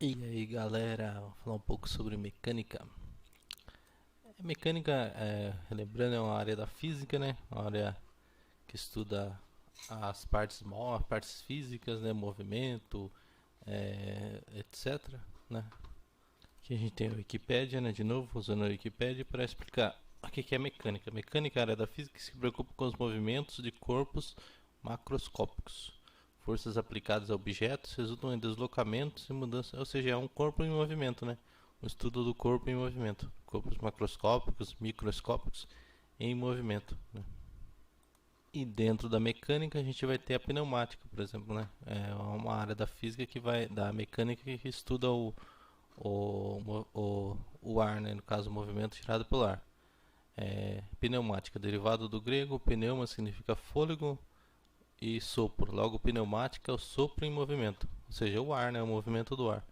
E aí galera, vou falar um pouco sobre mecânica. Mecânica, relembrando, é uma área da física, né? Uma área que estuda as partes físicas, né? Movimento, etc. Né? Aqui a gente tem a Wikipédia, né? De novo, usando a Wikipédia para explicar o que é mecânica. Mecânica é a área da física que se preocupa com os movimentos de corpos macroscópicos. Forças aplicadas a objetos resultam em deslocamentos e mudanças, ou seja, é um corpo em movimento, né? Um estudo do corpo em movimento, corpos macroscópicos, microscópicos em movimento, né? E dentro da mecânica a gente vai ter a pneumática, por exemplo, né? É uma área da física da mecânica que estuda o ar, né? No caso, o movimento gerado pelo ar. Pneumática, derivado do grego, pneuma significa fôlego e sopro. Logo, pneumática é o sopro em movimento, ou seja, o ar, né? O movimento do ar.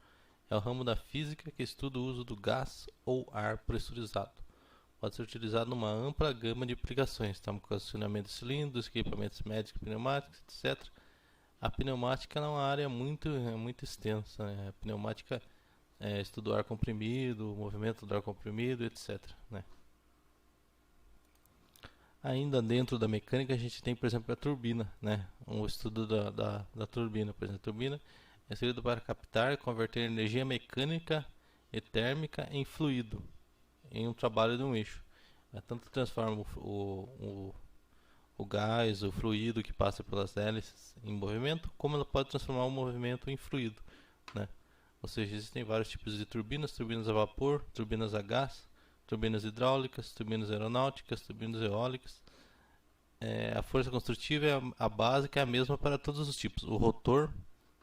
É o ramo da física que estuda o uso do gás ou ar pressurizado. Pode ser utilizado numa ampla gama de aplicações, como condicionamento de cilindros, equipamentos médicos, pneumáticos, etc. A pneumática é uma área muito extensa, né? A pneumática estuda o ar comprimido, o movimento do ar comprimido, etc. Né? Ainda dentro da mecânica a gente tem, por exemplo, a turbina, né? Um estudo da turbina. Por exemplo, a turbina é servida para captar e converter energia mecânica e térmica em fluido, em um trabalho de um eixo. Ela tanto transforma o gás, o fluido que passa pelas hélices em movimento, como ela pode transformar o movimento em fluido, né? Ou seja, existem vários tipos de turbinas: turbinas a vapor, turbinas a gás, turbinas hidráulicas, turbinas aeronáuticas, turbinas eólicas. A força construtiva é a básica, é a mesma para todos os tipos. O rotor,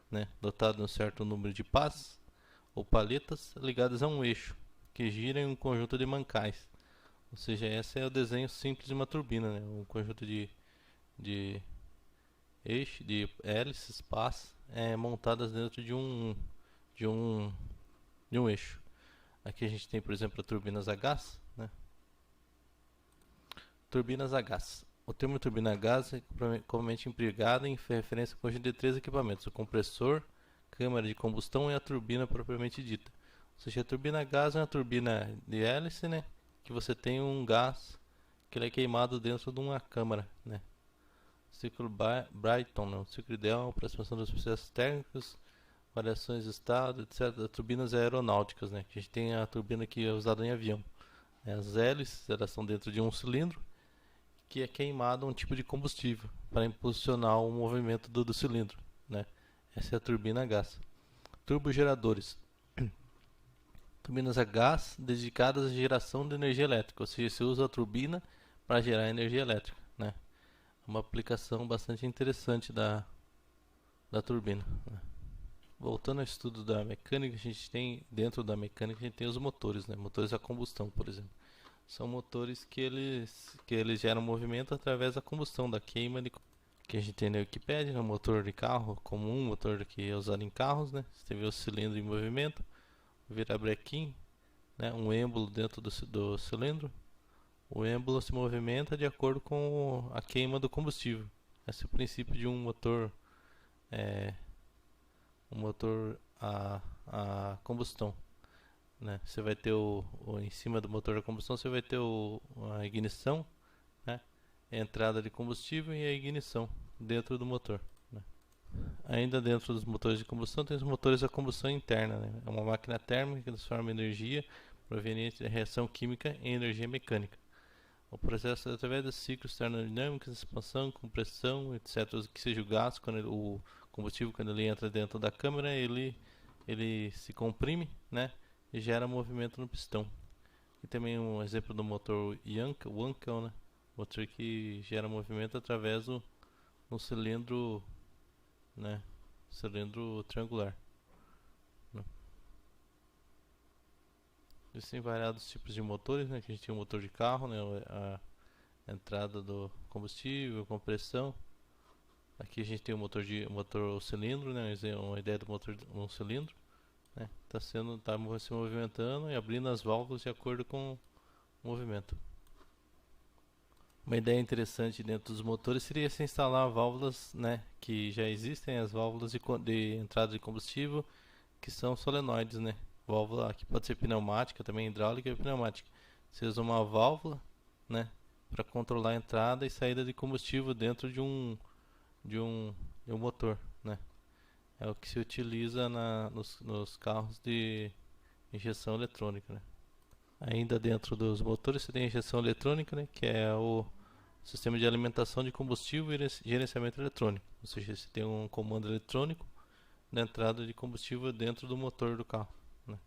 né, dotado de um certo número de pás ou paletas ligadas a um eixo, que gira em um conjunto de mancais. Ou seja, esse é o desenho simples de uma turbina, né? Um conjunto de eixo, de hélices, pás, montadas dentro de um, de um eixo. Aqui a gente tem, por exemplo, turbinas a gás, né? Turbinas a gás. O termo turbina a gás é comumente empregado em referência ao conjunto de três equipamentos: o compressor, câmara de combustão e a turbina propriamente dita. Ou seja, a turbina a gás é uma turbina de hélice, né? Que você tem um gás que ele é queimado dentro de uma câmara, né? Ciclo Brighton, né? O ciclo ideal para a expansão dos processos térmicos, variações de estado, etc. Turbinas aeronáuticas, né? Que a gente tem a turbina que é usada em avião. As hélices, elas são dentro de um cilindro que é queimado um tipo de combustível para impulsionar o movimento do cilindro, né? Essa é a turbina a gás. Turbogeradores. Turbinas a gás dedicadas à geração de energia elétrica, ou seja, se usa a turbina para gerar energia elétrica, né? Uma aplicação bastante interessante da turbina, né? Voltando ao estudo da mecânica, a gente tem dentro da mecânica a gente tem os motores, né? Motores a combustão, por exemplo. São motores que eles geram movimento através da combustão, da queima de que a gente tem na Wikipedia, né? Motor de carro comum, motor que é usado em carros, né? Você vê o cilindro em movimento, virabrequim, né? Um êmbolo dentro do cilindro. O êmbolo se movimenta de acordo com a queima do combustível. Esse é o princípio de é, um motor a combustão, né? Você vai ter em cima do motor a combustão você vai ter a ignição, né? A entrada de combustível e a ignição dentro do motor, né? Ainda dentro dos motores de combustão tem os motores a combustão interna, né? É uma máquina térmica que transforma energia proveniente da reação química em energia mecânica. O processo é através dos ciclos termodinâmicos, expansão, compressão, etc. Que seja o gás, o combustível, quando ele entra dentro da câmara, ele se comprime, né? E gera movimento no pistão. E também um exemplo do motor Wankel, né? Motor que gera movimento através do um cilindro, né? Cilindro triangular, né? Existem variados tipos de motores, né? Que a gente tem o motor de carro, né? A entrada do combustível, compressão. Aqui a gente tem o motor cilindro, né? Uma ideia do motor um cilindro, né? Tá se movimentando e abrindo as válvulas de acordo com o movimento. Uma ideia interessante dentro dos motores seria se instalar válvulas, né, que já existem, as válvulas de entrada de combustível que são solenoides, né? Válvula que pode ser pneumática, também hidráulica e pneumática. Você usa uma válvula, né, para controlar a entrada e saída de combustível dentro de um motor, né? É o que se utiliza nos carros de injeção eletrônica, né? Ainda dentro dos motores você tem a injeção eletrônica, né, que é o sistema de alimentação de combustível e gerenciamento eletrônico. Ou seja, você tem um comando eletrônico na entrada de combustível dentro do motor do carro, né?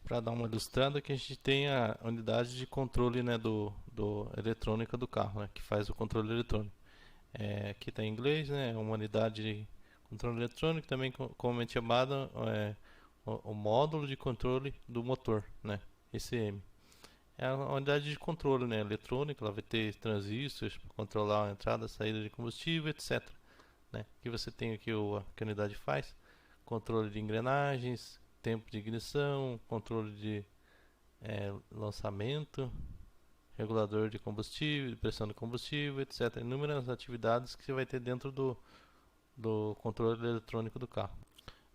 Para dar uma ilustrada, que a gente tem a unidade de controle, né, do eletrônica do carro, né, que faz o controle eletrônico. Aqui está em inglês, né, uma unidade de controle eletrônico, também comumente chamada o módulo de controle do motor, né, ECM. É uma unidade de controle, né, eletrônica, ela vai ter transistores para controlar a entrada e saída de combustível, etc. Né? Aqui você tem aqui que a unidade faz: controle de engrenagens, tempo de ignição, controle de lançamento, regulador de combustível, de pressão de combustível, etc. Inúmeras atividades que você vai ter dentro do controle eletrônico do carro.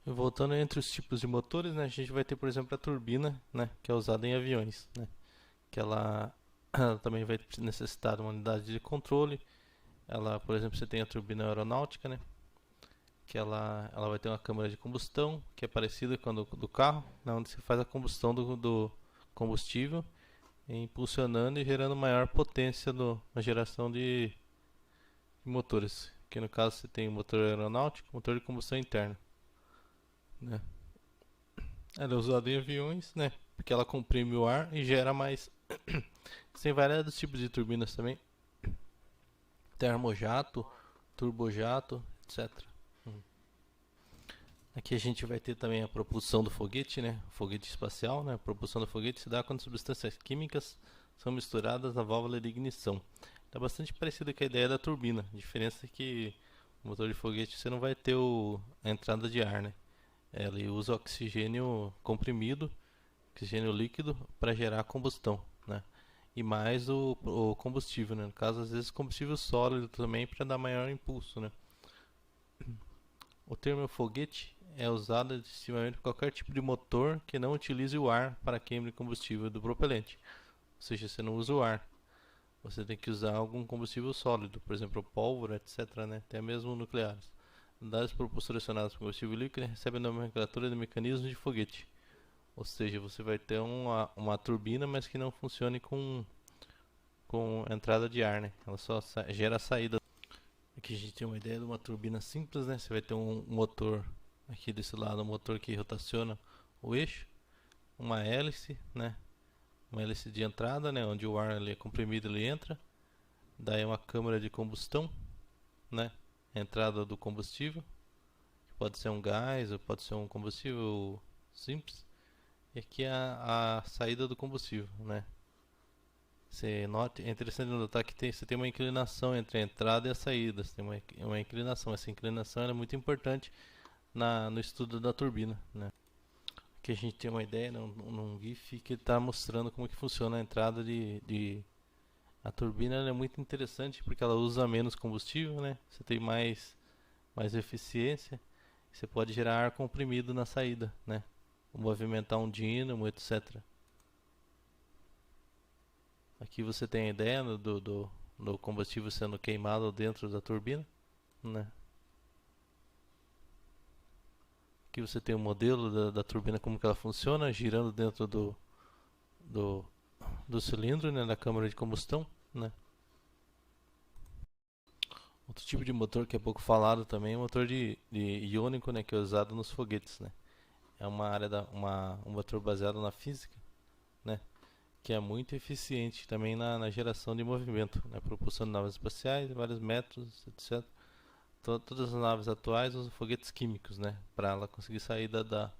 E voltando entre os tipos de motores, né, a gente vai ter, por exemplo, a turbina, né, que é usada em aviões, né, que ela também vai necessitar de uma unidade de controle. Ela, por exemplo, você tem a turbina aeronáutica, né, que ela vai ter uma câmara de combustão, que é parecida com a do carro, né, onde você faz a combustão do combustível, impulsionando e gerando maior potência na geração de motores. Que no caso você tem o motor aeronáutico, motor de combustão interna, né. Ela é usada em aviões, né, porque ela comprime o ar e gera mais. Tem vários tipos de turbinas também: termojato, turbojato, etc. Aqui a gente vai ter também a propulsão do foguete, né? Foguete espacial, né? A propulsão do foguete se dá quando substâncias químicas são misturadas na válvula de ignição. É bastante parecido com a ideia da turbina. A diferença é que o motor de foguete você não vai ter a entrada de ar, né? Ele usa oxigênio comprimido, oxigênio líquido, para gerar a combustão, né? E mais o combustível, né? No caso, às vezes combustível sólido também, para dar maior impulso, né? O termo foguete é usado distintivamente para qualquer tipo de motor que não utilize o ar para queima de combustível do propelente. Ou seja, você não usa o ar, você tem que usar algum combustível sólido, por exemplo, pólvora, etc., né? Até mesmo nucleares. Unidades propulsionadas por combustível líquido recebem a nomenclatura de mecanismo de foguete. Ou seja, você vai ter uma turbina, mas que não funcione com entrada de ar, né? Ela só gera a saída. Aqui a gente tem uma ideia de uma turbina simples, né? Você vai ter um motor aqui desse lado, um motor que rotaciona o eixo, uma hélice, né? Uma hélice de entrada, né? Onde o ar ele é comprimido, ele entra. Daí uma câmara de combustão, né? A entrada do combustível, que pode ser um gás ou pode ser um combustível simples. E aqui a saída do combustível, né? É interessante notar que você tem uma inclinação entre a entrada e a saída. Você tem uma inclinação. Essa inclinação é muito importante no estudo da turbina, né? Aqui a gente tem uma ideia num GIF que está mostrando como que funciona a entrada A turbina é muito interessante porque ela usa menos combustível, né? Você tem mais eficiência. Você pode gerar ar comprimido na saída, né? Movimentar um dínamo, etc. Aqui você tem a ideia do combustível sendo queimado dentro da turbina, né? Aqui você tem o modelo da turbina, como que ela funciona, girando dentro do cilindro, né, da câmara de combustão, né? Outro tipo de motor que é pouco falado também é o motor de iônico, né, que é usado nos foguetes, né? É uma área um motor baseado na física, né, que é muito eficiente também na geração de movimento, né, propulsando naves espaciais, vários métodos, etc. Todas as naves atuais usam foguetes químicos, né, para ela conseguir sair da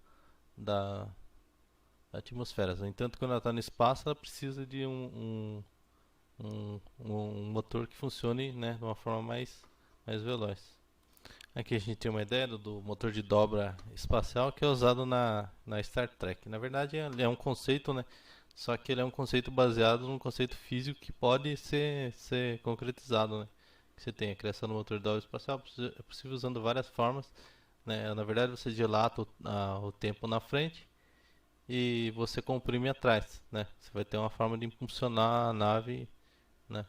atmosfera. No entanto, quando ela está no espaço, ela precisa de um motor que funcione, né, de uma forma mais veloz. Aqui a gente tem uma ideia do motor de dobra espacial que é usado na Star Trek. Na verdade, ele é um conceito, né? Só que ele é um conceito baseado num conceito físico que pode ser concretizado, né? Você tem a criação do motor de dobra espacial, é possível usando várias formas né? Na verdade, você dilata o tempo na frente e você comprime atrás, né? Você vai ter uma forma de impulsionar a nave, né?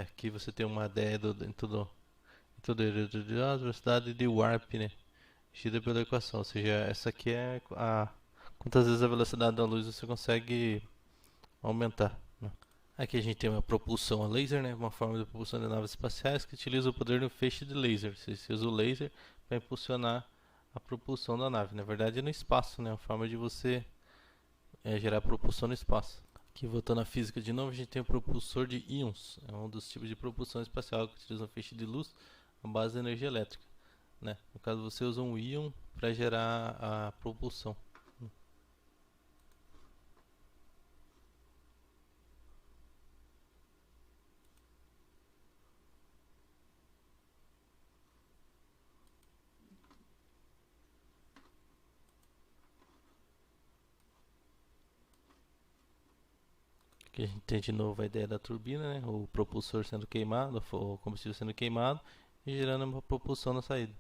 Aqui você tem uma ideia da velocidade de warp, né? Medida pela equação, ou seja, essa aqui é a quantas vezes a velocidade da luz você consegue aumentar, né? Aqui a gente tem uma propulsão a laser, né? Uma forma de propulsão de naves espaciais que utiliza o poder de um feixe de laser. Você usa o laser para impulsionar a propulsão da nave. Na verdade, é no espaço, né? Uma forma de você gerar propulsão no espaço. Aqui, voltando à física de novo, a gente tem o propulsor de íons. É um dos tipos de propulsão espacial que utiliza um feixe de luz à base de energia elétrica, né? No caso, você usa um íon para gerar a propulsão. Aqui a gente tem de novo a ideia da turbina, né? O propulsor sendo queimado, o combustível sendo queimado e gerando uma propulsão na saída.